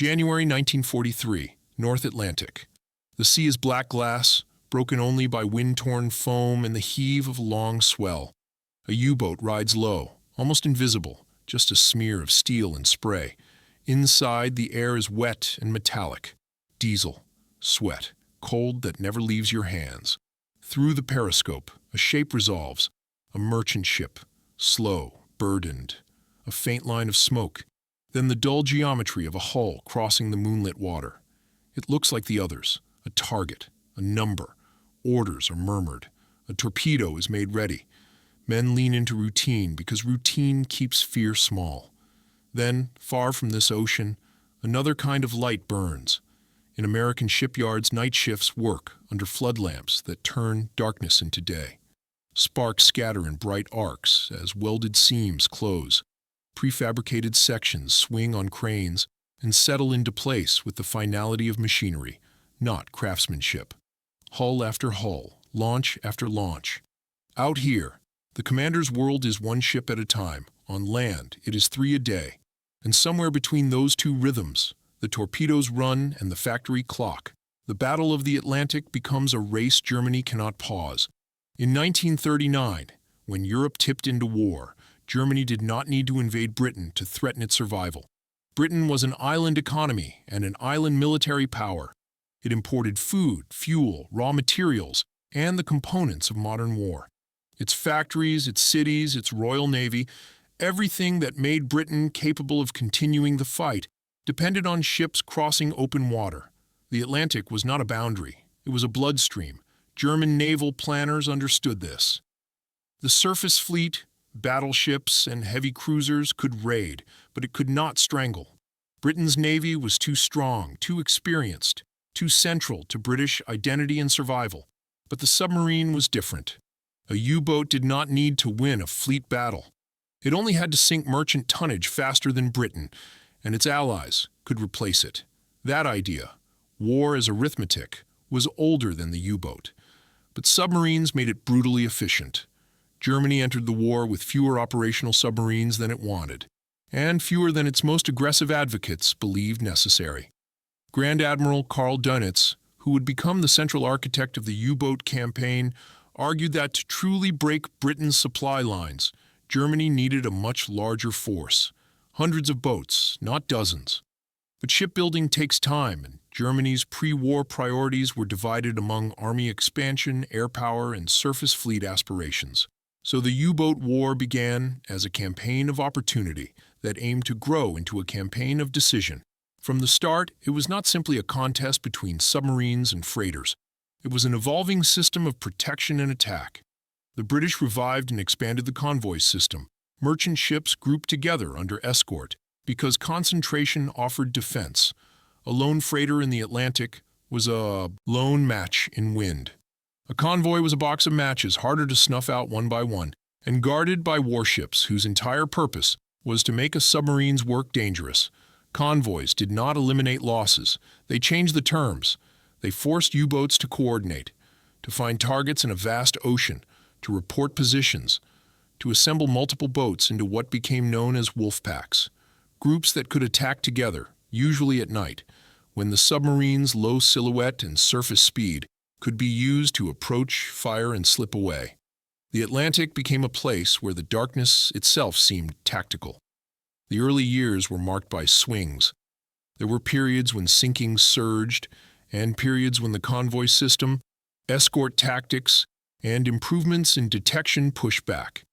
January 1943, North Atlantic. The sea is black glass, broken only by wind-torn foam and the heave of a long swell. A U-boat rides low, almost invisible, just a smear of steel and spray. Inside, the air is wet and metallic. Diesel, sweat, cold that never leaves your hands. Through the periscope, a shape resolves. A merchant ship, slow, burdened. A faint line of smoke. Then the dull geometry of a hull crossing the moonlit water. It looks like the others. A target, a number. Orders are murmured. A torpedo is made ready. Men lean into routine because routine keeps fear small. Then, far from this ocean, another kind of light burns. In American shipyards, night shifts work under flood lamps that turn darkness into day. Sparks scatter in bright arcs as welded seams close. Prefabricated sections swing on cranes and settle into place with the finality of machinery, not craftsmanship. Hull after hull, launch after launch. Out here, the commander's world is one ship at a time. On land, it is 3 a day. And somewhere between those two rhythms, the torpedoes run and the factory clock. The Battle of the Atlantic becomes a race Germany cannot pause. In 1939, when Europe tipped into war, Germany did not need to invade Britain to threaten its survival. Britain was an island economy and an island military power. It imported food, fuel, raw materials, and the components of modern war. Its factories, its cities, its Royal Navy, everything that made Britain capable of continuing the fight depended on ships crossing open water. The Atlantic was not a boundary. It was a bloodstream. German naval planners understood this. The surface fleet, battleships, and heavy cruisers could raid, but it could not strangle. Britain's navy was too strong, too experienced, too central to British identity and survival. But the submarine was different. A U-boat did not need to win a fleet battle. It only had to sink merchant tonnage faster than Britain, and its allies could replace it. That idea, war as arithmetic, was older than the U-boat. But submarines made it brutally efficient. Germany entered the war with fewer operational submarines than it wanted, and fewer than its most aggressive advocates believed necessary. Grand Admiral Karl Dönitz, who would become the central architect of the U-boat campaign, argued that to truly break Britain's supply lines, Germany needed a much larger force. Hundreds of boats, not dozens. But shipbuilding takes time, and Germany's pre-war priorities were divided among army expansion, air power, and surface fleet aspirations. So the U-boat war began as a campaign of opportunity that aimed to grow into a campaign of decision. From the start, it was not simply a contest between submarines and freighters. It was an evolving system of protection and attack. The British revived and expanded the convoy system. Merchant ships grouped together under escort because concentration offered defense. A lone freighter in the Atlantic was a lone match in wind. A convoy was a box of matches harder to snuff out one by one, and guarded by warships whose entire purpose was to make a submarine's work dangerous. Convoys did not eliminate losses. They changed the terms. They forced U-boats to coordinate, to find targets in a vast ocean, to report positions, to assemble multiple boats into what became known as wolfpacks, groups that could attack together, usually at night, when the submarine's low silhouette and surface speed could be used to approach, fire, and slip away. The Atlantic became a place where the darkness itself seemed tactical. The early years were marked by swings. There were periods when sinkings surged, and periods when the convoy system, escort tactics, and improvements in detection pushed back.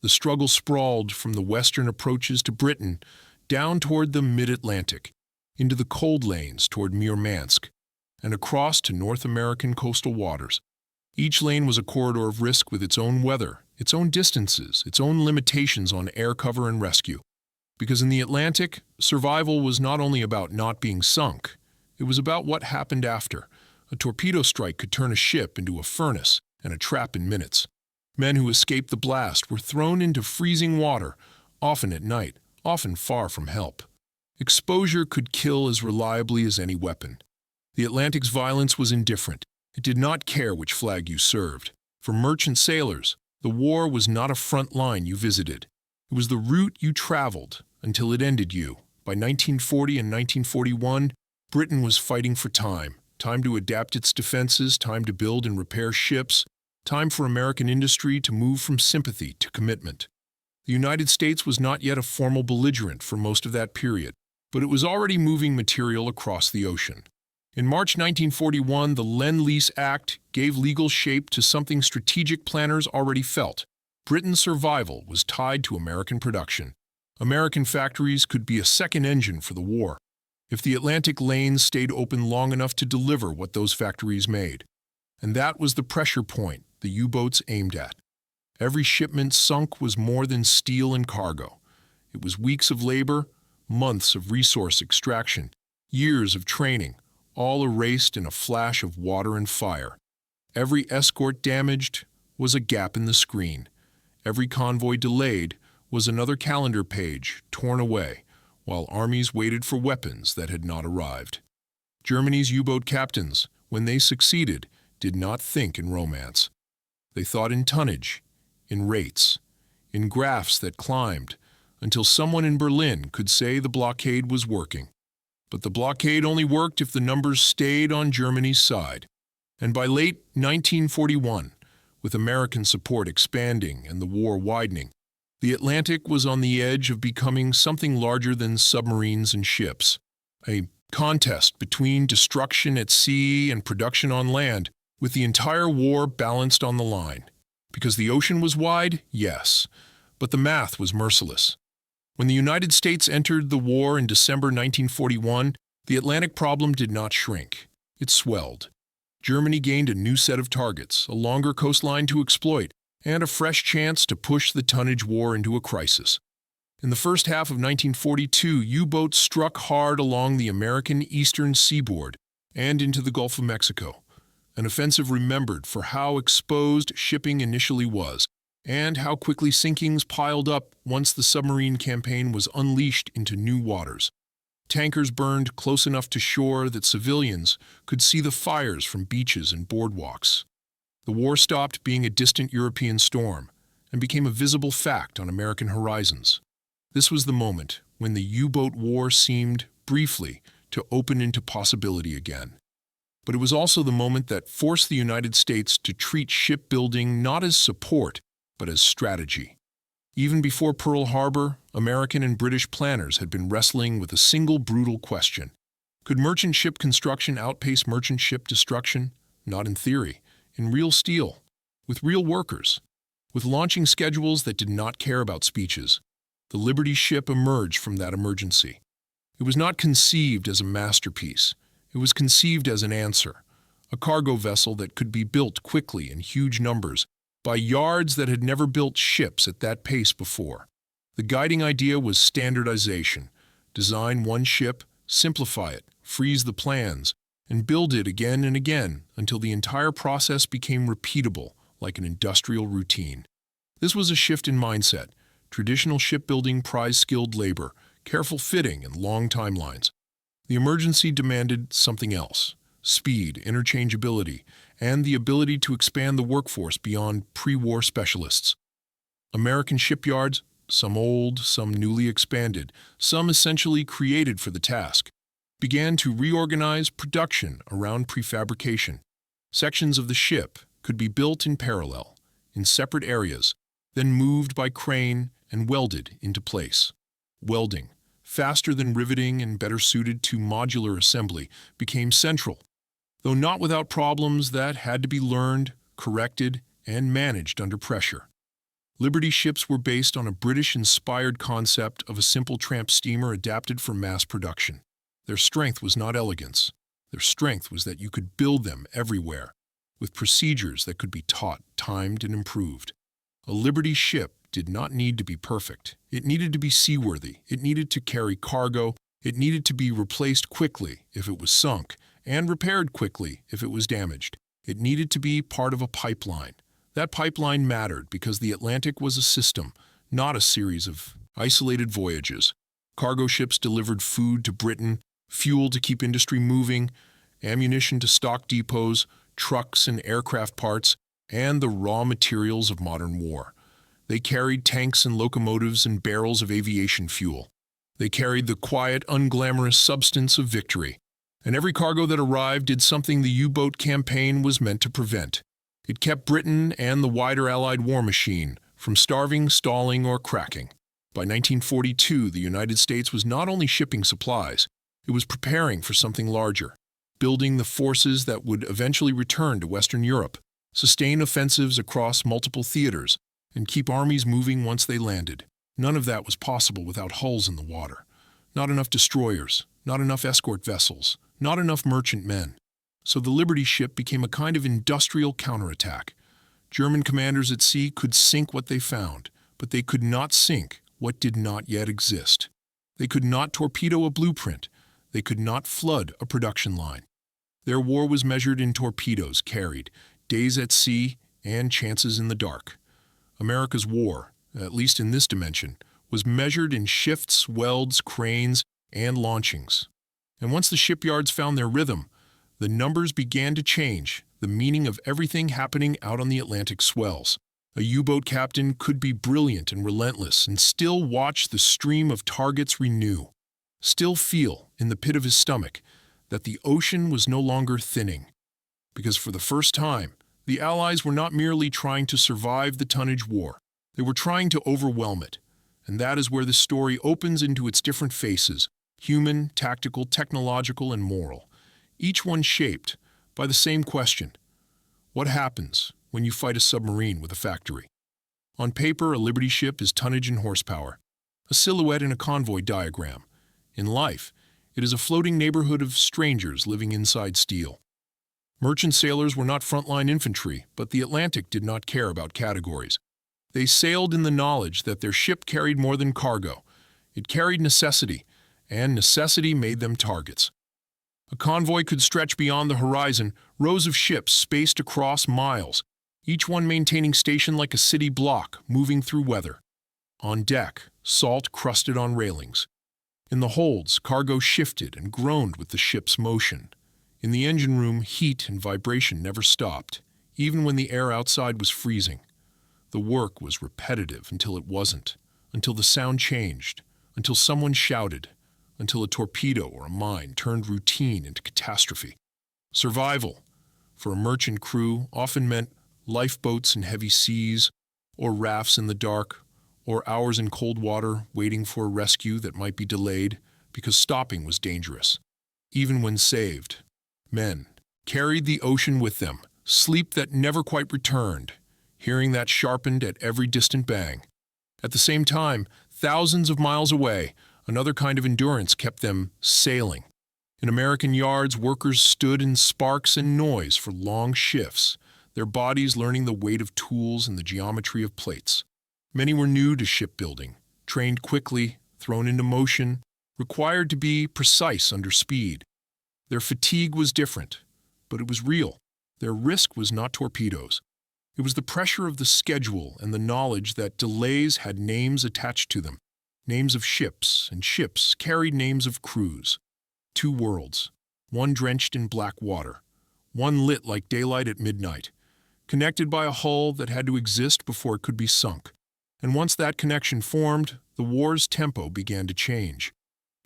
The struggle sprawled from the western approaches to Britain down toward the mid-Atlantic, into the cold lanes toward Murmansk, and across to North American coastal waters. Each lane was a corridor of risk with its own weather, its own distances, its own limitations on air cover and rescue. Because in the Atlantic, survival was not only about not being sunk, it was about what happened after. A torpedo strike could turn a ship into a furnace and a trap in minutes. Men who escaped the blast were thrown into freezing water, often at night, often far from help. Exposure could kill as reliably as any weapon. The Atlantic's violence was indifferent. It did not care which flag you served. For merchant sailors, the war was not a front line you visited. It was the route you traveled until it ended you, By 1940 and 1941, Britain was fighting for time. Time to adapt its defenses, time to build and repair ships, time for American industry to move from sympathy to commitment. The United States was not yet a formal belligerent for most of that period, but it was already moving material across the ocean. In March 1941, the Lend-Lease Act gave legal shape to something strategic planners already felt. Britain's survival was tied to American production. American factories could be a second engine for the war, if the Atlantic lanes stayed open long enough to deliver what those factories made. And that was the pressure point the U-boats aimed at. Every shipment sunk was more than steel and cargo. It was weeks of labor, months of resource extraction, years of training, all erased in a flash of water and fire. Every escort damaged was a gap in the screen. Every convoy delayed was another calendar page torn away, while armies waited for weapons that had not arrived. Germany's U-boat captains, when they succeeded, did not think in romance. They thought in tonnage, in rates, in graphs that climbed, until someone in Berlin could say the blockade was working. But the blockade only worked if the numbers stayed on Germany's side. And by late 1941, with American support expanding and the war widening, the Atlantic was on the edge of becoming something larger than submarines and ships, a contest between destruction at sea and production on land, with the entire war balanced on the line. Because the ocean was wide, yes, but the math was merciless. When the United States entered the war in December 1941, the Atlantic problem did not shrink. It swelled. Germany gained a new set of targets, a longer coastline to exploit, and a fresh chance to push the tonnage war into a crisis. In the first half of 1942, U-boats struck hard along the American eastern seaboard and into the Gulf of Mexico, an offensive remembered for how exposed shipping initially was and how quickly sinkings piled up once the submarine campaign was unleashed into new waters. Tankers burned close enough to shore that civilians could see the fires from beaches and boardwalks. The war stopped being a distant European storm and became a visible fact on American horizons. This was the moment when the U-boat war seemed, briefly, to open into possibility again. But it was also the moment that forced the United States to treat shipbuilding not as support, but as strategy. Even before Pearl Harbor, American and British planners had been wrestling with a single brutal question. Could merchant ship construction outpace merchant ship destruction? Not in theory. In real steel, with real workers, with launching schedules that did not care about speeches. The Liberty ship emerged from that emergency. It was not conceived as a masterpiece. It was conceived as an answer, a cargo vessel that could be built quickly in huge numbers by yards that had never built ships at that pace before. The guiding idea was standardization. Design one ship, simplify it, freeze the plans, and build it again and again until the entire process became repeatable, like an industrial routine. This was a shift in mindset. Traditional shipbuilding prized skilled labor, careful fitting, and long timelines. The emergency demanded something else: speed, interchangeability, and the ability to expand the workforce beyond pre-war specialists. American shipyards, some old, some newly expanded, some essentially created for the task, began to reorganize production around prefabrication. Sections of the ship could be built in parallel, in separate areas, then moved by crane and welded into place. Welding, faster than riveting and better suited to modular assembly, became central, though not without problems that had to be learned, corrected, and managed under pressure. Liberty ships were based on a British-inspired concept of a simple tramp steamer adapted for mass production. Their strength was not elegance. Their strength was that you could build them everywhere, with procedures that could be taught, timed, and improved. A Liberty ship did not need to be perfect. It needed to be seaworthy. It needed to carry cargo. It needed to be replaced quickly if it was sunk, and repaired quickly if it was damaged. It needed to be part of a pipeline. That pipeline mattered because the Atlantic was a system, not a series of isolated voyages. Cargo ships delivered food to Britain, fuel to keep industry moving, ammunition to stock depots, trucks and aircraft parts, and the raw materials of modern war. They carried tanks and locomotives and barrels of aviation fuel. They carried the quiet, unglamorous substance of victory, and every cargo that arrived did something the U-boat campaign was meant to prevent. It kept Britain and the wider Allied war machine from starving, stalling, or cracking. By 1942, the United States was not only shipping supplies, it was preparing for something larger, building the forces that would eventually return to Western Europe, sustain offensives across multiple theaters, and keep armies moving once they landed. None of that was possible without hulls in the water. Not enough destroyers, not enough escort vessels, not enough merchant men. So the Liberty ship became a kind of industrial counterattack. German commanders at sea could sink what they found, but they could not sink what did not yet exist. They could not torpedo a blueprint. They could not flood a production line. Their war was measured in torpedoes carried, days at sea, and chances in the dark. America's war, at least in this dimension, was measured in shifts, welds, cranes, and launchings. And once the shipyards found their rhythm, the numbers began to change, the meaning of everything happening out on the Atlantic swells. A U-boat captain could be brilliant and relentless and still watch the stream of targets renew, still feel, in the pit of his stomach, that the ocean was no longer thinning. Because for the first time, the Allies were not merely trying to survive the tonnage war, they were trying to overwhelm it. And that is where the story opens into its different faces, human, tactical, technological, and moral, each one shaped by the same question: what happens when you fight a submarine with a factory? On paper, a Liberty ship is tonnage and horsepower, a silhouette in a convoy diagram. In life, it is a floating neighborhood of strangers living inside steel. Merchant sailors were not frontline infantry, but the Atlantic did not care about categories. They sailed in the knowledge that their ship carried more than cargo. It carried necessity, and necessity made them targets. A convoy could stretch beyond the horizon, rows of ships spaced across miles, each one maintaining station like a city block, moving through weather. On deck, salt crusted on railings. In the holds, cargo shifted and groaned with the ship's motion. In the engine room, heat and vibration never stopped, even when the air outside was freezing. The work was repetitive until it wasn't, until the sound changed, until someone shouted, until a torpedo or a mine turned routine into catastrophe. Survival, for a merchant crew, often meant lifeboats in heavy seas, or rafts in the dark, or hours in cold water waiting for a rescue that might be delayed because stopping was dangerous. Even when saved, men carried the ocean with them, sleep that never quite returned, hearing that sharpened at every distant bang. At the same time, thousands of miles away, another kind of endurance kept them sailing. In American yards, workers stood in sparks and noise for long shifts, their bodies learning the weight of tools and the geometry of plates. Many were new to shipbuilding, trained quickly, thrown into motion, required to be precise under speed. Their fatigue was different, but it was real. Their risk was not torpedoes. It was the pressure of the schedule and the knowledge that delays had names attached to them, names of ships, and ships carried names of crews. Two worlds, one drenched in black water, one lit like daylight at midnight, connected by a hull that had to exist before it could be sunk. And once that connection formed, the war's tempo began to change.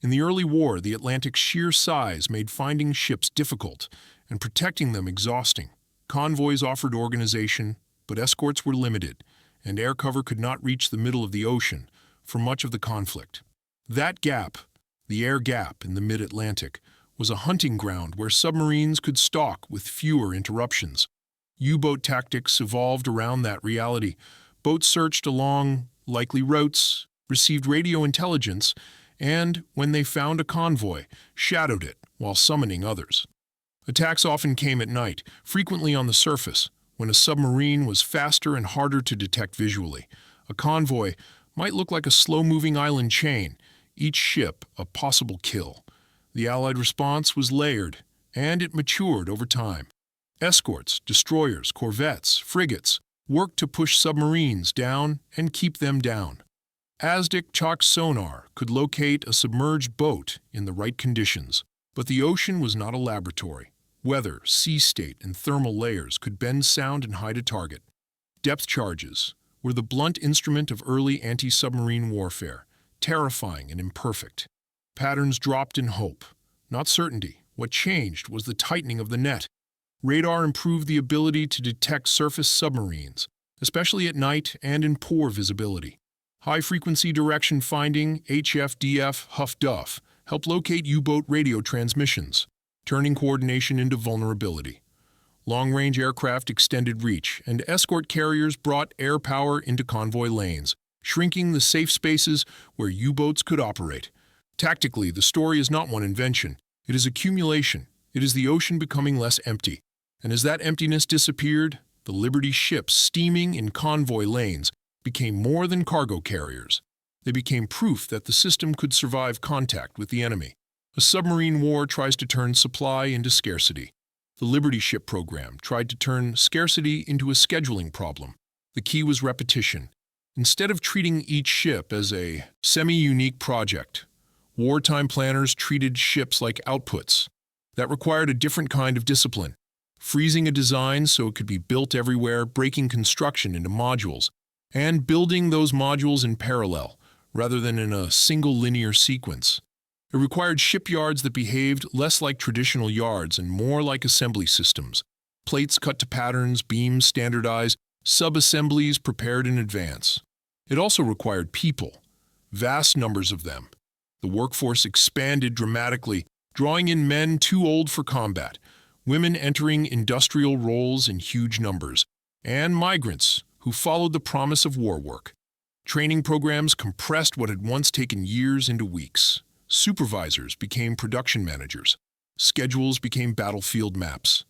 In the early war, the Atlantic's sheer size made finding ships difficult and protecting them exhausting. Convoys offered organization, but escorts were limited, and air cover could not reach the middle of the ocean for much of the conflict. That gap, the air gap in the mid-Atlantic, was a hunting ground where submarines could stalk with fewer interruptions. U-boat tactics evolved around that reality. Boats searched along likely routes, received radio intelligence, and, when they found a convoy, shadowed it while summoning others. Attacks often came at night, frequently on the surface, when a submarine was faster and harder to detect visually. A convoy might look like a slow-moving island chain, each ship a possible kill. The Allied response was layered, and it matured over time. Escorts, destroyers, corvettes, frigates worked to push submarines down and keep them down. ASDIC chalk sonar could locate a submerged boat in the right conditions, but the ocean was not a laboratory. Weather, sea state, and thermal layers could bend sound and hide a target. Depth charges were the blunt instrument of early anti-submarine warfare, terrifying and imperfect. Patterns dropped in hope, not certainty. What changed was the tightening of the net. Radar improved the ability to detect surface submarines, especially at night and in poor visibility. High-frequency direction finding, HFDF, Huff-Duff, helped locate U-boat radio transmissions, turning coordination into vulnerability. Long-range aircraft extended reach, and escort carriers brought air power into convoy lanes, shrinking the safe spaces where U-boats could operate. Tactically, the story is not one invention. It is accumulation. It is the ocean becoming less empty. And as that emptiness disappeared, the Liberty ships steaming in convoy lanes became more than cargo carriers. They became proof that the system could survive contact with the enemy. A submarine war tries to turn supply into scarcity. The Liberty ship program tried to turn scarcity into a scheduling problem. The key was repetition. Instead of treating each ship as a semi-unique project, wartime planners treated ships like outputs. That required a different kind of discipline. Freezing a design so it could be built everywhere, breaking construction into modules, and building those modules in parallel, rather than in a single linear sequence. It required shipyards that behaved less like traditional yards and more like assembly systems. Plates cut to patterns, beams standardized, sub-assemblies prepared in advance. It also required people, vast numbers of them. The workforce expanded dramatically, drawing in men too old for combat, women entering industrial roles in huge numbers, and migrants who followed the promise of war work. Training programs compressed what had once taken years into weeks. Supervisors became production managers. Schedules became battlefield maps.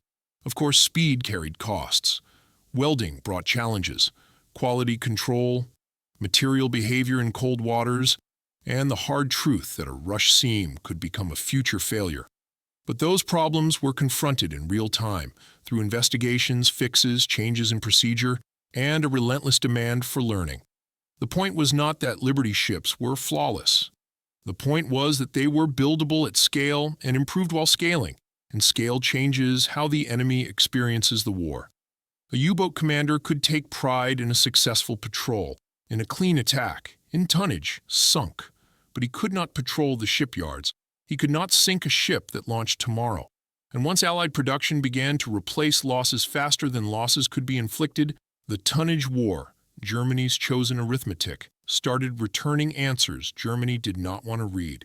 Of course, speed carried costs. Welding brought challenges. Quality control, material behavior in cold waters, and the hard truth that a rush seam could become a future failure. But those problems were confronted in real time through investigations, fixes, changes in procedure, and a relentless demand for learning. The point was not that Liberty ships were flawless. The point was that they were buildable at scale and improved while scaling, and scale changes how the enemy experiences the war. A U-boat commander could take pride in a successful patrol, in a clean attack, in tonnage, sunk, but he could not patrol the shipyards. He could not sink a ship that launched tomorrow. And once Allied production began to replace losses faster than losses could be inflicted, the tonnage war, Germany's chosen arithmetic, started returning answers Germany did not want to read.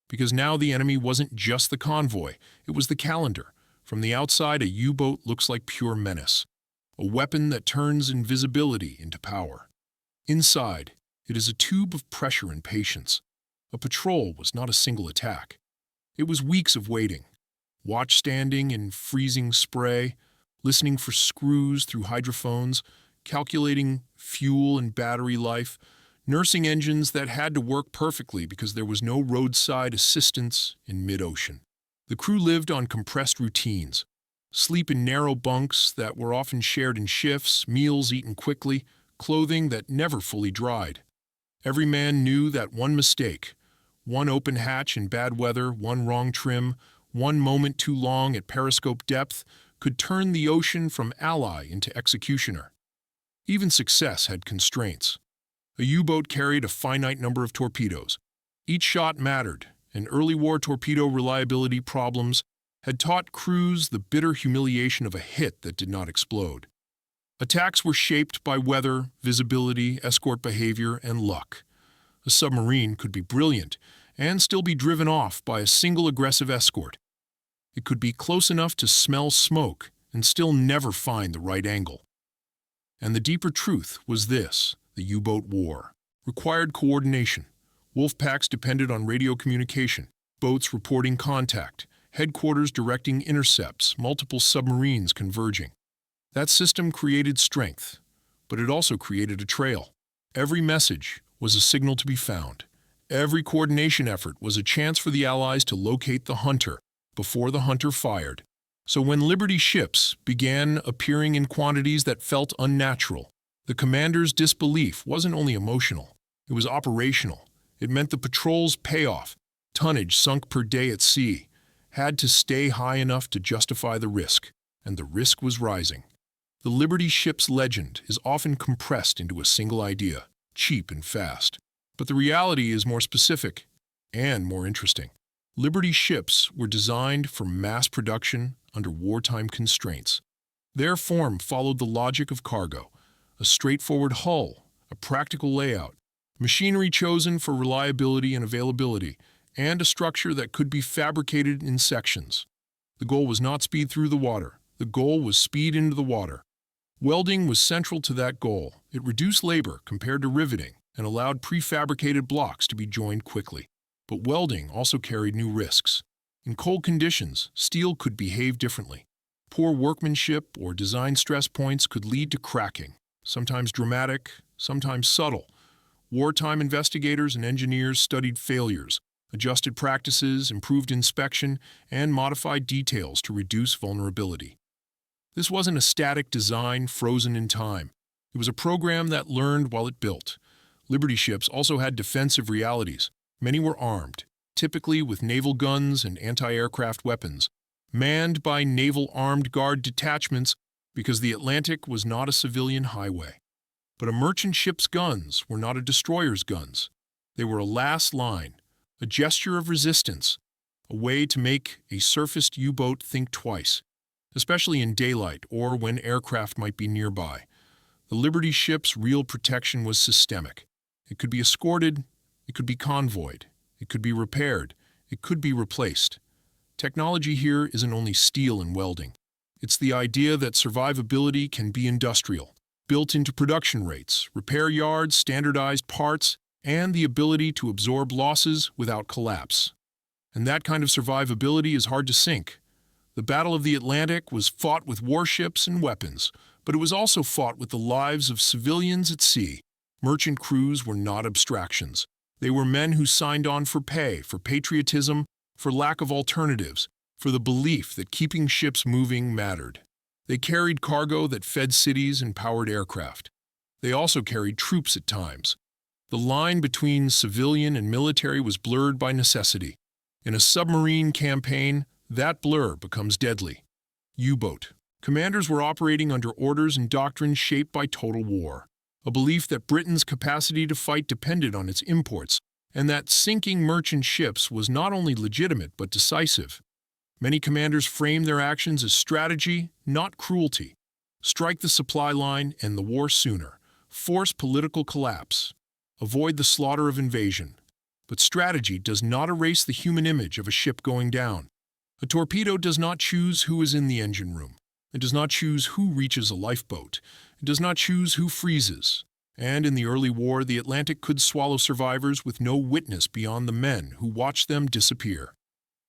Because now the enemy wasn't just the convoy, it was the calendar. From the outside, a U-boat looks like pure menace, a weapon that turns invisibility into power. Inside, it is a tube of pressure and patience. A patrol was not a single attack. It was weeks of waiting, watch standing in freezing spray, listening for screws through hydrophones, calculating fuel and battery life, nursing engines that had to work perfectly because there was no roadside assistance in mid-ocean. The crew lived on compressed routines, sleep in narrow bunks that were often shared in shifts, meals eaten quickly, clothing that never fully dried. Every man knew that one mistake, one open hatch in bad weather, one wrong trim, one moment too long at periscope depth could turn the ocean from ally into executioner. Even success had constraints. A U-boat carried a finite number of torpedoes. Each shot mattered, and early war torpedo reliability problems had taught crews the bitter humiliation of a hit that did not explode. Attacks were shaped by weather, visibility, escort behavior, and luck. A submarine could be brilliant and still be driven off by a single aggressive escort. It could be close enough to smell smoke and still never find the right angle. And the deeper truth was this: the U-boat war required coordination. Wolfpacks depended on radio communication, boats reporting contact, headquarters directing intercepts, multiple submarines converging. That system created strength, but it also created a trail. Every message was a signal to be found. Every coordination effort was a chance for the Allies to locate the hunter before the hunter fired. So when Liberty ships began appearing in quantities that felt unnatural, the commander's disbelief wasn't only emotional, it was operational. It meant the patrol's payoff, tonnage sunk per day at sea, had to stay high enough to justify the risk, and the risk was rising. The Liberty ship's legend is often compressed into a single idea: cheap and fast. But the reality is more specific and more interesting. Liberty ships were designed for mass production under wartime constraints. Their form followed the logic of cargo: a straightforward hull, a practical layout, machinery chosen for reliability and availability, and a structure that could be fabricated in sections. The goal was not speed through the water. The goal was speed into the water. Welding was central to that goal. It reduced labor compared to riveting and allowed prefabricated blocks to be joined quickly. But welding also carried new risks. In cold conditions, steel could behave differently. Poor workmanship or design stress points could lead to cracking, sometimes dramatic, sometimes subtle. Wartime investigators and engineers studied failures, adjusted practices, improved inspection, and modified details to reduce vulnerability. This wasn't a static design frozen in time. It was a program that learned while it built. Liberty ships also had defensive realities. Many were armed, typically with naval guns and anti-aircraft weapons, manned by naval armed guard detachments because the Atlantic was not a civilian highway. But a merchant ship's guns were not a destroyer's guns. They were a last line, a gesture of resistance, a way to make a surfaced U-boat think twice, especially in daylight or when aircraft might be nearby. The Liberty ship's real protection was systemic. It could be escorted, it could be convoyed, it could be repaired, it could be replaced. Technology here isn't only steel and welding. It's the idea that survivability can be industrial, built into production rates, repair yards, standardized parts, and the ability to absorb losses without collapse. And that kind of survivability is hard to sink. The Battle of the Atlantic was fought with warships and weapons, but it was also fought with the lives of civilians at sea. Merchant crews were not abstractions. They were men who signed on for pay, for patriotism, for lack of alternatives, for the belief that keeping ships moving mattered. They carried cargo that fed cities and powered aircraft. They also carried troops at times. The line between civilian and military was blurred by necessity. In a submarine campaign, that blur becomes deadly. U-boat. Commanders were operating under orders and doctrines shaped by total war, a belief that Britain's capacity to fight depended on its imports, and that sinking merchant ships was not only legitimate but decisive. Many commanders framed their actions as strategy, not cruelty. Strike the supply line, end the war sooner. Force political collapse. Avoid the slaughter of invasion. But strategy does not erase the human image of a ship going down. A torpedo does not choose who is in the engine room. It does not choose who reaches a lifeboat. It does not choose who freezes. And in the early war, the Atlantic could swallow survivors with no witness beyond the men who watched them disappear.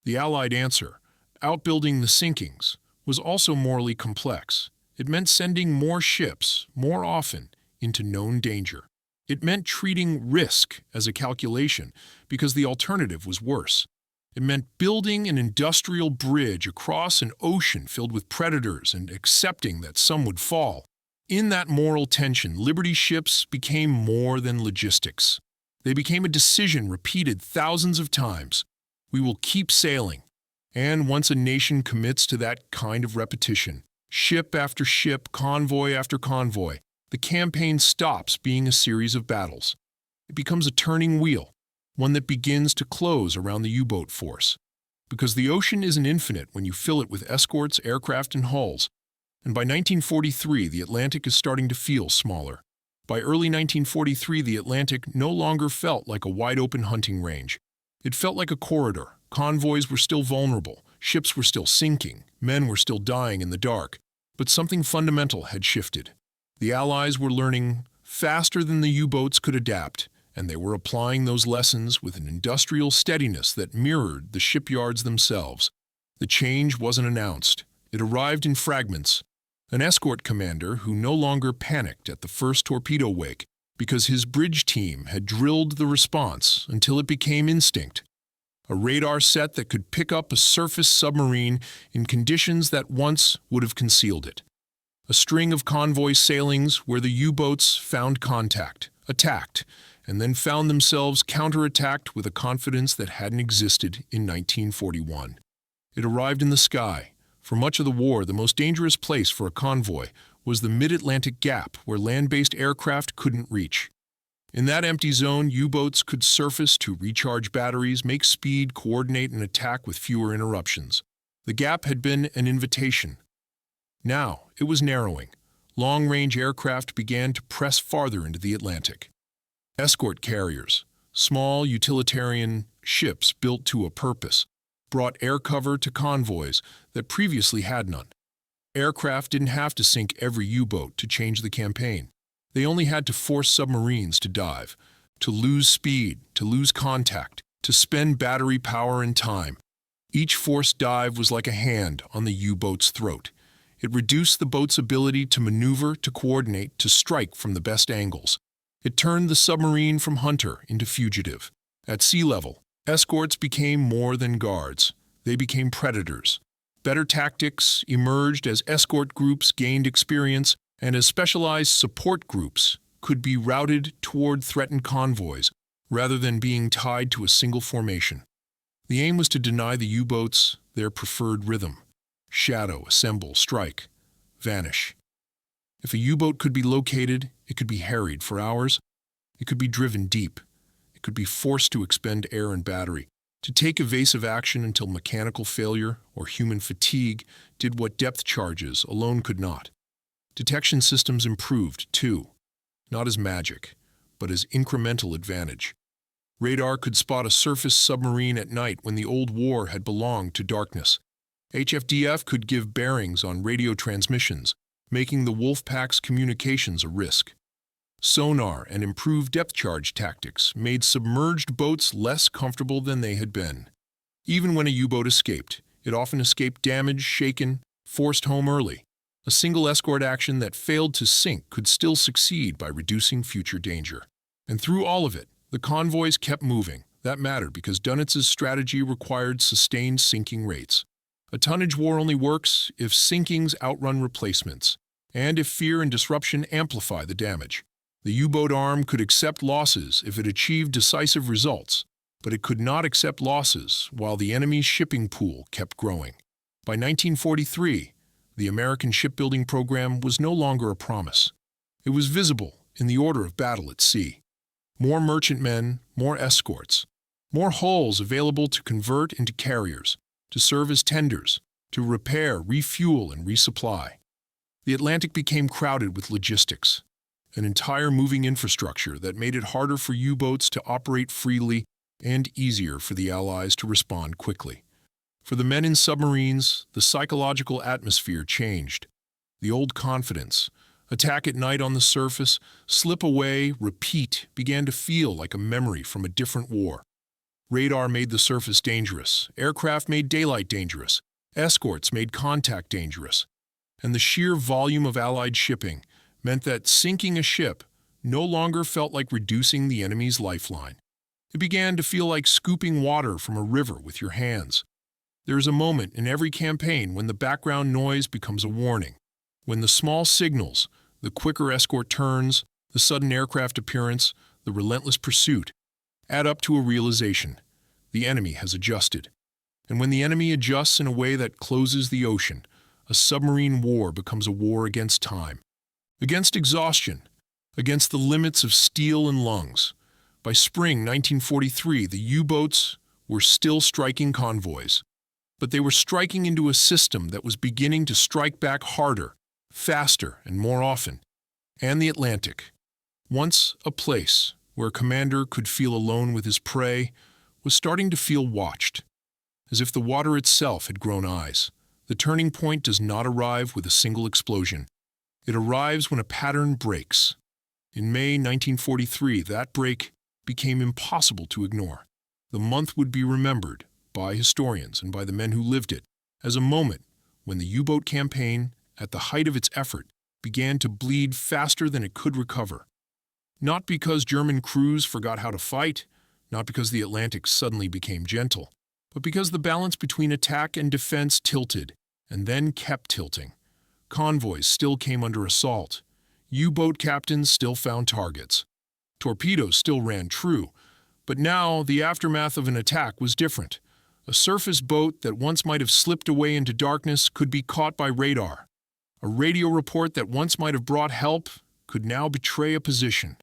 The Allied answer, outbuilding the sinkings, was also morally complex. It meant sending more ships, more often, into known danger. It meant treating risk as a calculation because the alternative was worse. It meant building an industrial bridge across an ocean filled with predators and accepting that some would fall. In that moral tension, Liberty ships became more than logistics. They became a decision repeated thousands of times. We will keep sailing. And once a nation commits to that kind of repetition, ship after ship, convoy after convoy, the campaign stops being a series of battles. It becomes a turning wheel, one that begins to close around the U-boat force. Because the ocean isn't infinite when you fill it with escorts, aircraft, and hulls. And by 1943, the Atlantic is starting to feel smaller. By early 1943, the Atlantic no longer felt like a wide-open hunting range. It felt like a corridor. Convoys were still vulnerable, ships were still sinking, men were still dying in the dark. But something fundamental had shifted. The Allies were learning faster than the U-boats could adapt, and they were applying those lessons with an industrial steadiness that mirrored the shipyards themselves. The change wasn't announced. It arrived in fragments. An escort commander who no longer panicked at the first torpedo wake because his bridge team had drilled the response until it became instinct. A radar set that could pick up a surface submarine in conditions that once would have concealed it. A string of convoy sailings where the U-boats found contact, attacked, and then found themselves counterattacked with a confidence that hadn't existed in 1941. It arrived in the sky. For much of the war, the most dangerous place for a convoy was the mid-Atlantic gap where land-based aircraft couldn't reach. In that empty zone, U-boats could surface to recharge batteries, make speed, coordinate an attack with fewer interruptions. The gap had been an invitation. Now, it was narrowing. Long-range aircraft began to press farther into the Atlantic. Escort carriers, small utilitarian ships built to a purpose, brought air cover to convoys that previously had none. Aircraft didn't have to sink every U-boat to change the campaign. They only had to force submarines to dive, to lose speed, to lose contact, to spend battery power and time. Each forced dive was like a hand on the U-boat's throat. It reduced the boat's ability to maneuver, to coordinate, to strike from the best angles. It turned the submarine from hunter into fugitive. At sea level, escorts became more than guards. They became predators. Better tactics emerged as escort groups gained experience and as specialized support groups could be routed toward threatened convoys rather than being tied to a single formation. The aim was to deny the U-boats their preferred rhythm: shadow, assemble, strike, vanish. If a U-boat could be located, it could be harried for hours. It could be driven deep. It could be forced to expend air and battery, to take evasive action until mechanical failure or human fatigue did what depth charges alone could not. Detection systems improved, too, not as magic, but as incremental advantage. Radar could spot a surface submarine at night when the old war had belonged to darkness. HFDF could give bearings on radio transmissions, making the wolfpacks' communications a risk. Sonar and improved depth charge tactics made submerged boats less comfortable than they had been. Even when a U-boat escaped, it often escaped damaged, shaken, forced home early. A single escort action that failed to sink could still succeed by reducing future danger. And through all of it, the convoys kept moving. That mattered because Donitz's strategy required sustained sinking rates. A tonnage war only works if sinkings outrun replacements, and if fear and disruption amplify the damage. The U-boat arm could accept losses if it achieved decisive results, but it could not accept losses while the enemy's shipping pool kept growing. By 1943, the American shipbuilding program was no longer a promise. It was visible in the order of battle at sea. More merchantmen, more escorts, more hulls available to convert into carriers, to serve as tenders, to repair, refuel, and resupply. The Atlantic became crowded with logistics, an entire moving infrastructure that made it harder for U-boats to operate freely and easier for the Allies to respond quickly. For the men in submarines, the psychological atmosphere changed. The old confidence, attack at night on the surface, slip away, repeat, began to feel like a memory from a different war. Radar made the surface dangerous, aircraft made daylight dangerous, escorts made contact dangerous, and the sheer volume of Allied shipping meant that sinking a ship no longer felt like reducing the enemy's lifeline. It began to feel like scooping water from a river with your hands. There is a moment in every campaign when the background noise becomes a warning, when the small signals, the quicker escort turns, the sudden aircraft appearance, the relentless pursuit, add up to a realization: the enemy has adjusted. And when the enemy adjusts in a way that closes the ocean, a submarine war becomes a war against time, against exhaustion, against the limits of steel and lungs. By spring 1943, the U-boats were still striking convoys, but they were striking into a system that was beginning to strike back harder, faster, and more often. And the Atlantic, once a place where a commander could feel alone with his prey, was starting to feel watched, as if the water itself had grown eyes. The turning point does not arrive with a single explosion. It arrives when a pattern breaks. In May 1943, that break became impossible to ignore. The month would be remembered by historians and by the men who lived it as a moment when the U-boat campaign, at the height of its effort, began to bleed faster than it could recover. Not because German crews forgot how to fight, not because the Atlantic suddenly became gentle, but because the balance between attack and defense tilted, and then kept tilting. Convoys still came under assault. U-boat captains still found targets. Torpedoes still ran true, but now the aftermath of an attack was different. A surface boat that once might have slipped away into darkness could be caught by radar. A radio report that once might have brought help could now betray a position.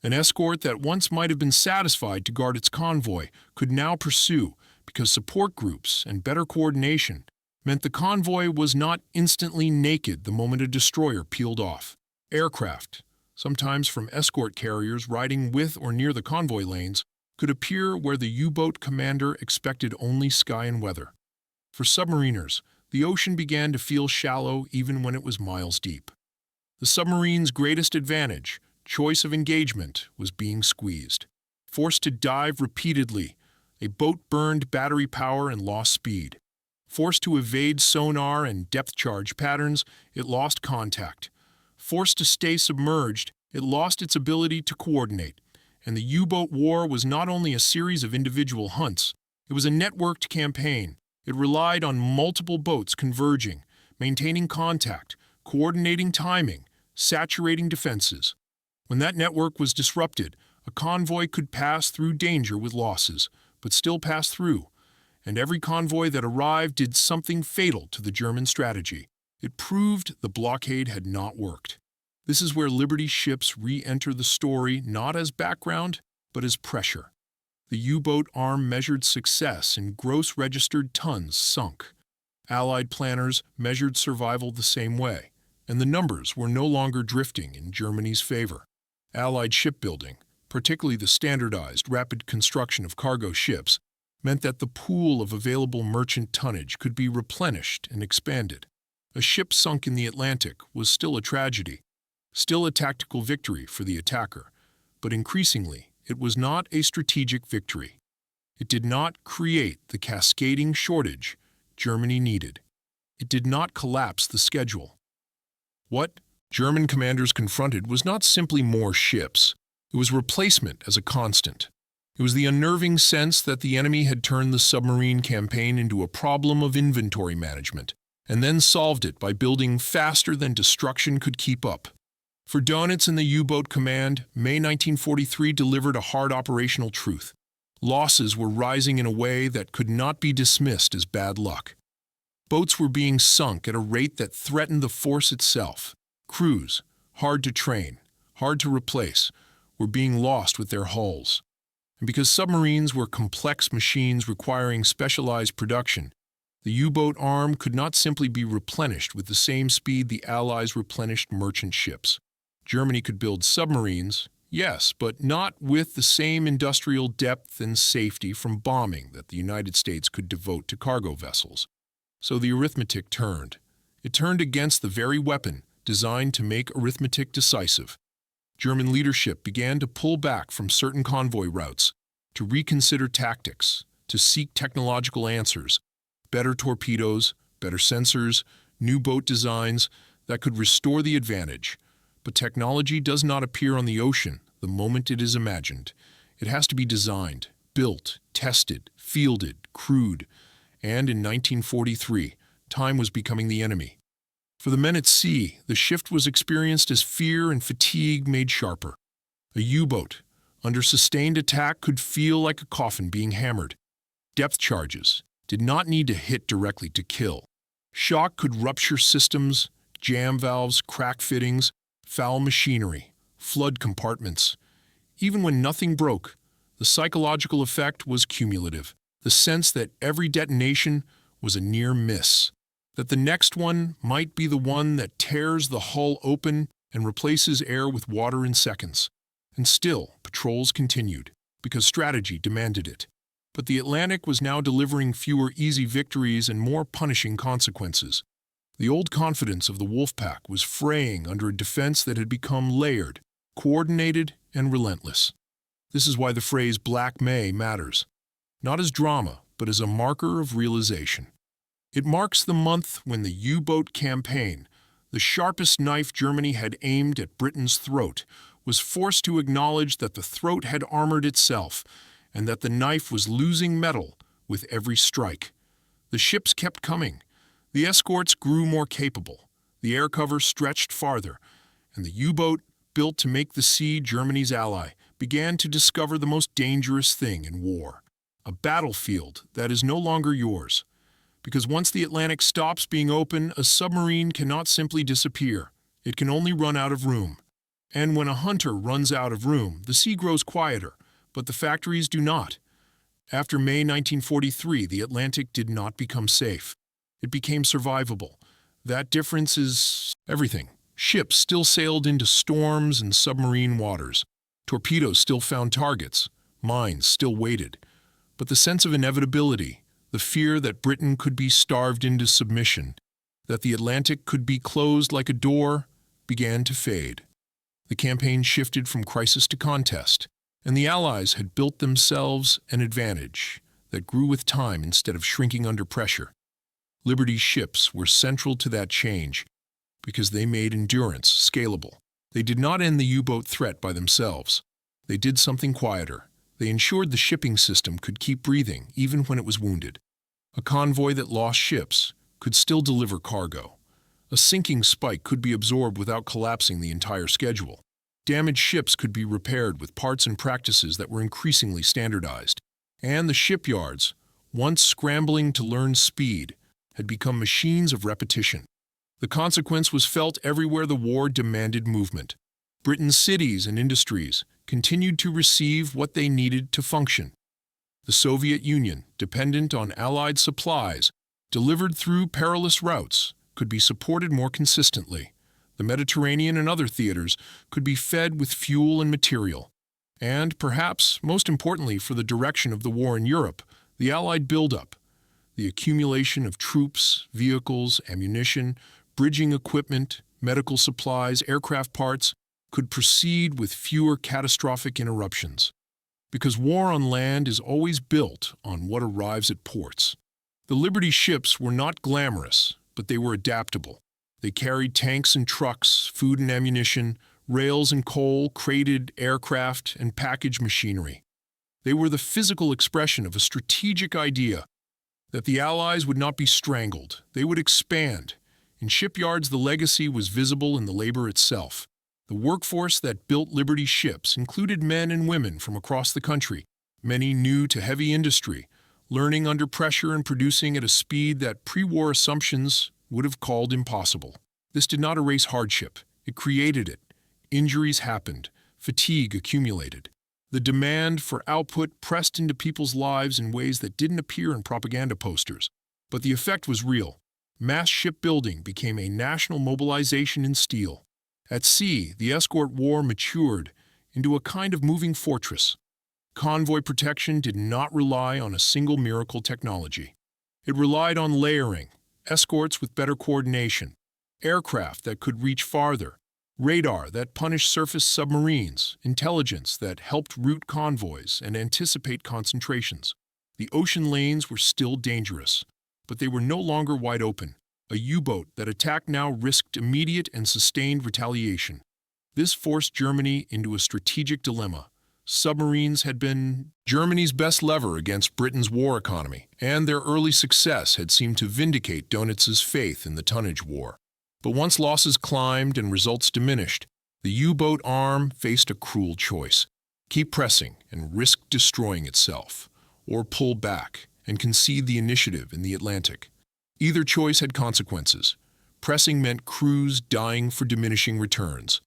An escort that once might have been satisfied to guard its convoy could now pursue because support groups and better coordination meant the convoy was not instantly naked the moment a destroyer peeled off. Aircraft, sometimes from escort carriers riding with or near the convoy lanes, could appear where the U-boat commander expected only sky and weather. For submariners, the ocean began to feel shallow even when it was miles deep. The submarine's greatest advantage, choice of engagement, was being squeezed. Forced to dive repeatedly, a boat burned battery power and lost speed. Forced to evade sonar and depth charge patterns, it lost contact. Forced to stay submerged, it lost its ability to coordinate. And the U-boat war was not only a series of individual hunts, it was a networked campaign. It relied on multiple boats converging, maintaining contact, coordinating timing, saturating defenses. When that network was disrupted, a convoy could pass through danger with losses, but still pass through. And every convoy that arrived did something fatal to the German strategy. It proved the blockade had not worked. This is where Liberty ships re-enter the story not as background, but as pressure. The U-boat arm measured success in gross registered tons sunk. Allied planners measured survival the same way, and the numbers were no longer drifting in Germany's favor. Allied shipbuilding, particularly the standardized, rapid construction of cargo ships, meant that the pool of available merchant tonnage could be replenished and expanded. A ship sunk in the Atlantic was still a tragedy, still a tactical victory for the attacker, but increasingly it was not a strategic victory. It did not create the cascading shortage Germany needed. It did not collapse the schedule. What German commanders confronted was not simply more ships. It was replacement as a constant. It was the unnerving sense that the enemy had turned the submarine campaign into a problem of inventory management, and then solved it by building faster than destruction could keep up. For Donitz and the U-boat command, May 1943 delivered a hard operational truth. Losses were rising in a way that could not be dismissed as bad luck. Boats were being sunk at a rate that threatened the force itself. Crews, hard to train, hard to replace, were being lost with their hulls. And because submarines were complex machines requiring specialized production, the U-boat arm could not simply be replenished with the same speed the Allies replenished merchant ships. Germany could build submarines, yes, but not with the same industrial depth and safety from bombing that the United States could devote to cargo vessels. So the arithmetic turned. It turned against the very weapon designed to make arithmetic decisive. German leadership began to pull back from certain convoy routes, to reconsider tactics, to seek technological answers, better torpedoes, better sensors, new boat designs that could restore the advantage. But technology does not appear on the ocean the moment it is imagined. It has to be designed, built, tested, fielded, crewed. And in 1943, time was becoming the enemy. For the men at sea, the shift was experienced as fear and fatigue made sharper. A U-boat, under sustained attack, could feel like a coffin being hammered. Depth charges did not need to hit directly to kill. Shock could rupture systems, jam valves, crack fittings, foul machinery, flood compartments. Even when nothing broke, the psychological effect was cumulative. The sense that every detonation was a near miss, that the next one might be the one that tears the hull open and replaces air with water in seconds. And still, patrols continued, because strategy demanded it. But the Atlantic was now delivering fewer easy victories and more punishing consequences. The old confidence of the Wolfpack was fraying under a defense that had become layered, coordinated, and relentless. This is why the phrase Black May matters, not as drama, but as a marker of realization. It marks the month when the U-boat campaign, the sharpest knife Germany had aimed at Britain's throat, was forced to acknowledge that the throat had armored itself and that the knife was losing metal with every strike. The ships kept coming. The escorts grew more capable. The air cover stretched farther, and the U-boat, built to make the sea Germany's ally, began to discover the most dangerous thing in war: a battlefield that is no longer yours. Because once the Atlantic stops being open, a submarine cannot simply disappear. It can only run out of room. And when a hunter runs out of room, the sea grows quieter, but the factories do not. After May 1943, the Atlantic did not become safe. It became survivable. That difference is everything. Ships still sailed into storms and submarine waters. Torpedoes still found targets. Mines still waited. But the sense of inevitability, the fear that Britain could be starved into submission, that the Atlantic could be closed like a door, began to fade. The campaign shifted from crisis to contest, and the Allies had built themselves an advantage that grew with time instead of shrinking under pressure. Liberty's ships were central to that change because they made endurance scalable. They did not end the U-boat threat by themselves. They did something quieter. They ensured the shipping system could keep breathing even when it was wounded. A convoy that lost ships could still deliver cargo. A sinking spike could be absorbed without collapsing the entire schedule. Damaged ships could be repaired with parts and practices that were increasingly standardized. And the shipyards, once scrambling to learn speed, had become machines of repetition. The consequence was felt everywhere the war demanded movement. Britain's cities and industries continued to receive what they needed to function. The Soviet Union, dependent on Allied supplies, delivered through perilous routes, could be supported more consistently. The Mediterranean and other theaters could be fed with fuel and material. And, perhaps most importantly for the direction of the war in Europe, the Allied buildup, the accumulation of troops, vehicles, ammunition, bridging equipment, medical supplies, aircraft parts, could proceed with fewer catastrophic interruptions. Because war on land is always built on what arrives at ports. The Liberty ships were not glamorous, but they were adaptable. They carried tanks and trucks, food and ammunition, rails and coal, crated aircraft, and package machinery. They were the physical expression of a strategic idea that the Allies would not be strangled, they would expand. In shipyards, the legacy was visible in the labor itself. The workforce that built Liberty ships included men and women from across the country, many new to heavy industry, learning under pressure and producing at a speed that pre-war assumptions would have called impossible. This did not erase hardship, it created it. Injuries happened, fatigue accumulated. The demand for output pressed into people's lives in ways that didn't appear in propaganda posters. But the effect was real. Mass shipbuilding became a national mobilization in steel. At sea, the escort war matured into a kind of moving fortress. Convoy protection did not rely on a single miracle technology. It relied on layering, escorts with better coordination, aircraft that could reach farther, radar that punished surface submarines, intelligence that helped route convoys and anticipate concentrations. The ocean lanes were still dangerous, but they were no longer wide open. A U-boat that attacked now risked immediate and sustained retaliation. This forced Germany into a strategic dilemma. Submarines had been Germany's best lever against Britain's war economy, and their early success had seemed to vindicate Donitz's faith in the tonnage war. But once losses climbed and results diminished, the U-boat arm faced a cruel choice. Keep pressing and risk destroying itself, or pull back and concede the initiative in the Atlantic. Either choice had consequences. Pressing meant crews dying for diminishing returns.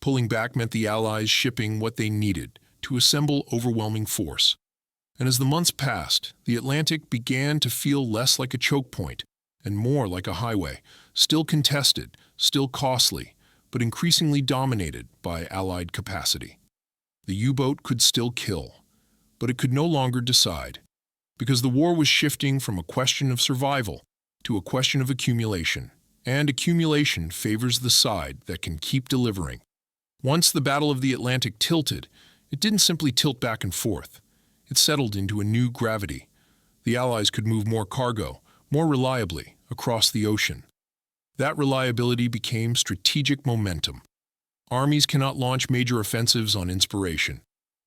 Pulling back meant the Allies shipping what they needed to assemble overwhelming force. And as the months passed, the Atlantic began to feel less like a choke point and more like a highway, still contested, still costly, but increasingly dominated by Allied capacity. The U-boat could still kill, but it could no longer decide, because the war was shifting from a question of survival to a question of accumulation, and accumulation favors the side that can keep delivering. Once the Battle of the Atlantic tilted, it didn't simply tilt back and forth. It settled into a new gravity. The Allies could move more cargo, more reliably, across the ocean. That reliability became strategic momentum. Armies cannot launch major offensives on inspiration.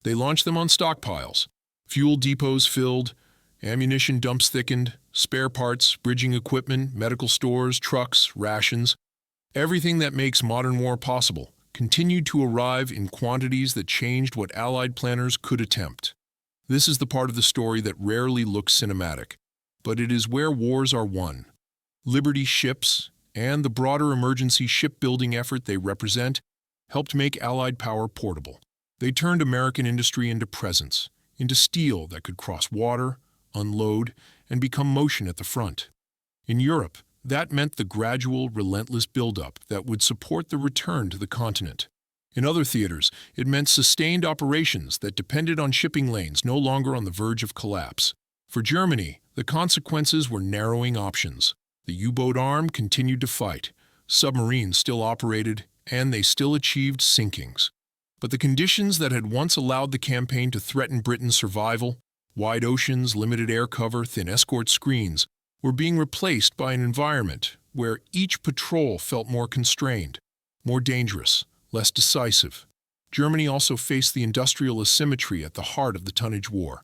They launch them on stockpiles. Fuel depots filled, ammunition dumps thickened, spare parts, bridging equipment, medical stores, trucks, rations. Everything that makes modern war possible continued to arrive in quantities that changed what Allied planners could attempt. This is the part of the story that rarely looks cinematic, but it is where wars are won. Liberty ships, and the broader emergency shipbuilding effort they represent, helped make Allied power portable. They turned American industry into presence, into steel that could cross water, unload, and become motion at the front. In Europe, that meant the gradual, relentless buildup that would support the return to the continent. In other theaters, it meant sustained operations that depended on shipping lanes no longer on the verge of collapse. For Germany, the consequences were narrowing options. The U-boat arm continued to fight, submarines still operated, and they still achieved sinkings. But the conditions that had once allowed the campaign to threaten Britain's survival, wide oceans, limited air cover, thin escort screens, were being replaced by an environment where each patrol felt more constrained, more dangerous, less decisive. Germany also faced the industrial asymmetry at the heart of the tonnage war.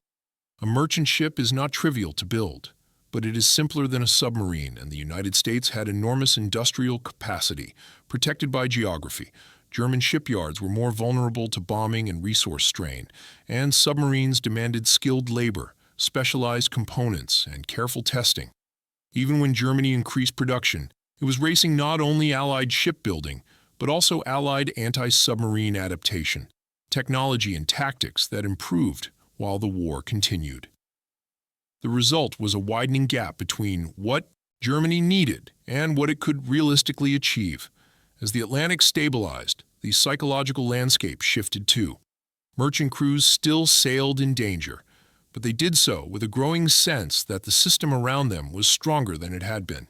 A merchant ship is not trivial to build, but it is simpler than a submarine, and the United States had enormous industrial capacity, protected by geography. German shipyards were more vulnerable to bombing and resource strain, and submarines demanded skilled labor, specialized components, and careful testing. Even when Germany increased production, it was racing not only Allied shipbuilding, but also Allied anti-submarine adaptation, technology and tactics that improved while the war continued. The result was a widening gap between what Germany needed and what it could realistically achieve. As the Atlantic stabilized, the psychological landscape shifted too. Merchant crews still sailed in danger, but they did so with a growing sense that the system around them was stronger than it had been.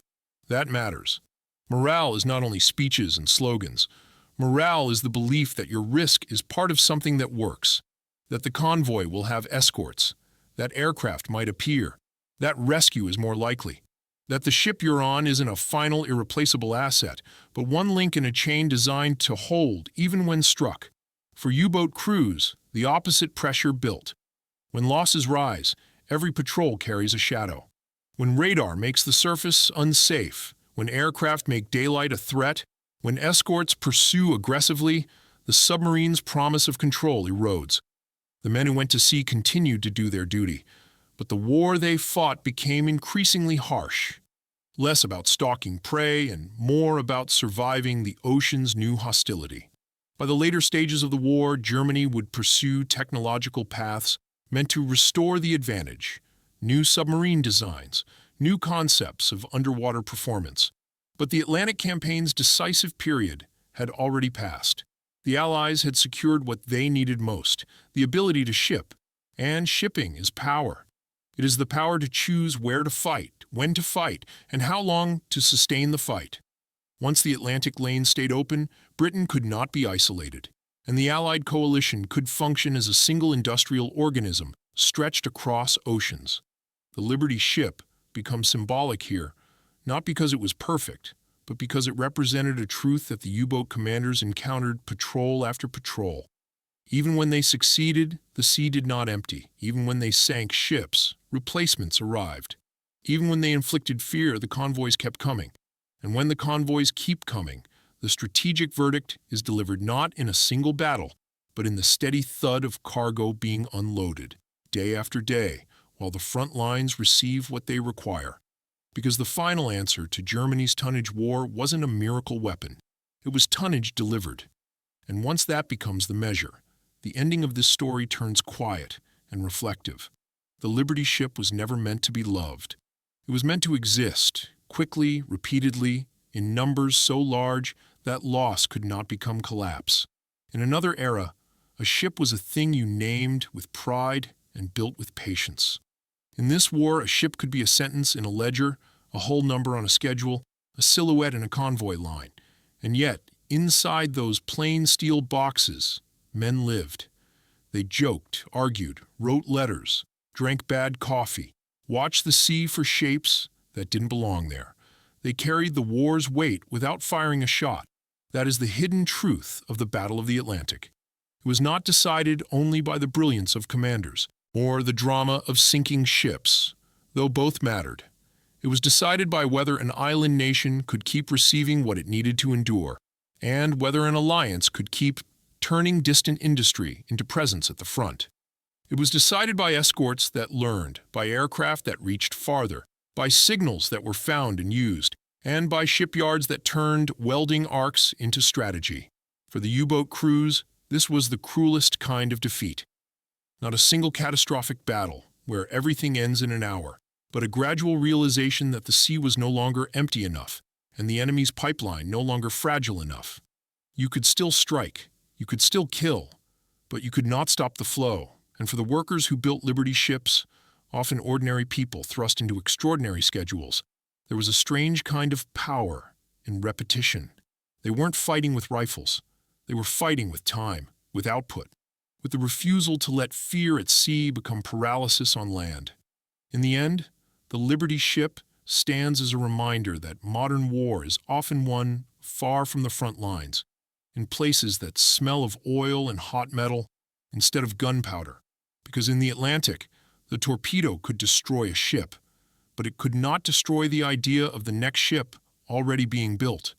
That matters. Morale is not only speeches and slogans. Morale is the belief that your risk is part of something that works, that the convoy will have escorts, that aircraft might appear, that rescue is more likely, that the ship you're on isn't a final irreplaceable asset, but one link in a chain designed to hold even when struck. For U-boat crews, the opposite pressure built. When losses rise, every patrol carries a shadow. When radar makes the surface unsafe, when aircraft make daylight a threat, when escorts pursue aggressively, the submarine's promise of control erodes. The men who went to sea continued to do their duty, but the war they fought became increasingly harsh. Less about stalking prey and more about surviving the ocean's new hostility. By the later stages of the war, Germany would pursue technological paths meant to restore the advantage, new submarine designs, new concepts of underwater performance. But the Atlantic campaign's decisive period had already passed. The Allies had secured what they needed most, the ability to ship. And shipping is power. It is the power to choose where to fight, when to fight, and how long to sustain the fight. Once the Atlantic lane stayed open, Britain could not be isolated, and the Allied coalition could function as a single industrial organism stretched across oceans. The Liberty ship becomes symbolic here, not because it was perfect, but because it represented a truth that the U-boat commanders encountered patrol after patrol. Even when they succeeded, the sea did not empty. Even when they sank ships, replacements arrived. Even when they inflicted fear, the convoys kept coming. And when the convoys keep coming, the strategic verdict is delivered not in a single battle, but in the steady thud of cargo being unloaded, day after day, while the front lines receive what they require. Because the final answer to Germany's tonnage war wasn't a miracle weapon. It was tonnage delivered. And once that becomes the measure, the ending of this story turns quiet and reflective. The Liberty ship was never meant to be loved. It was meant to exist, quickly, repeatedly, in numbers so large that loss could not become collapse. In another era, a ship was a thing you named with pride and built with patience. In this war, a ship could be a sentence in a ledger, a whole number on a schedule, a silhouette in a convoy line. And yet, inside those plain steel boxes, men lived. They joked, argued, wrote letters, drank bad coffee, watched the sea for shapes that didn't belong there. They carried the war's weight without firing a shot. That is the hidden truth of the Battle of the Atlantic. It was not decided only by the brilliance of commanders or the drama of sinking ships, though both mattered. It was decided by whether an island nation could keep receiving what it needed to endure, and whether an alliance could keep turning distant industry into presence at the front. It was decided by escorts that learned, by aircraft that reached farther, by signals that were found and used, and by shipyards that turned welding arcs into strategy. For the U-boat crews, this was the cruelest kind of defeat. Not a single catastrophic battle, where everything ends in an hour, but a gradual realization that the sea was no longer empty enough, and the enemy's pipeline no longer fragile enough. You could still strike, you could still kill, but you could not stop the flow. And for the workers who built Liberty ships, often ordinary people thrust into extraordinary schedules, there was a strange kind of power in repetition. They weren't fighting with rifles. They were fighting with time, with output, with the refusal to let fear at sea become paralysis on land. In the end, the Liberty ship stands as a reminder that modern war is often won far from the front lines, in places that smell of oil and hot metal instead of gunpowder. Because in the Atlantic, the torpedo could destroy a ship, but it could not destroy the idea of the next ship already being built.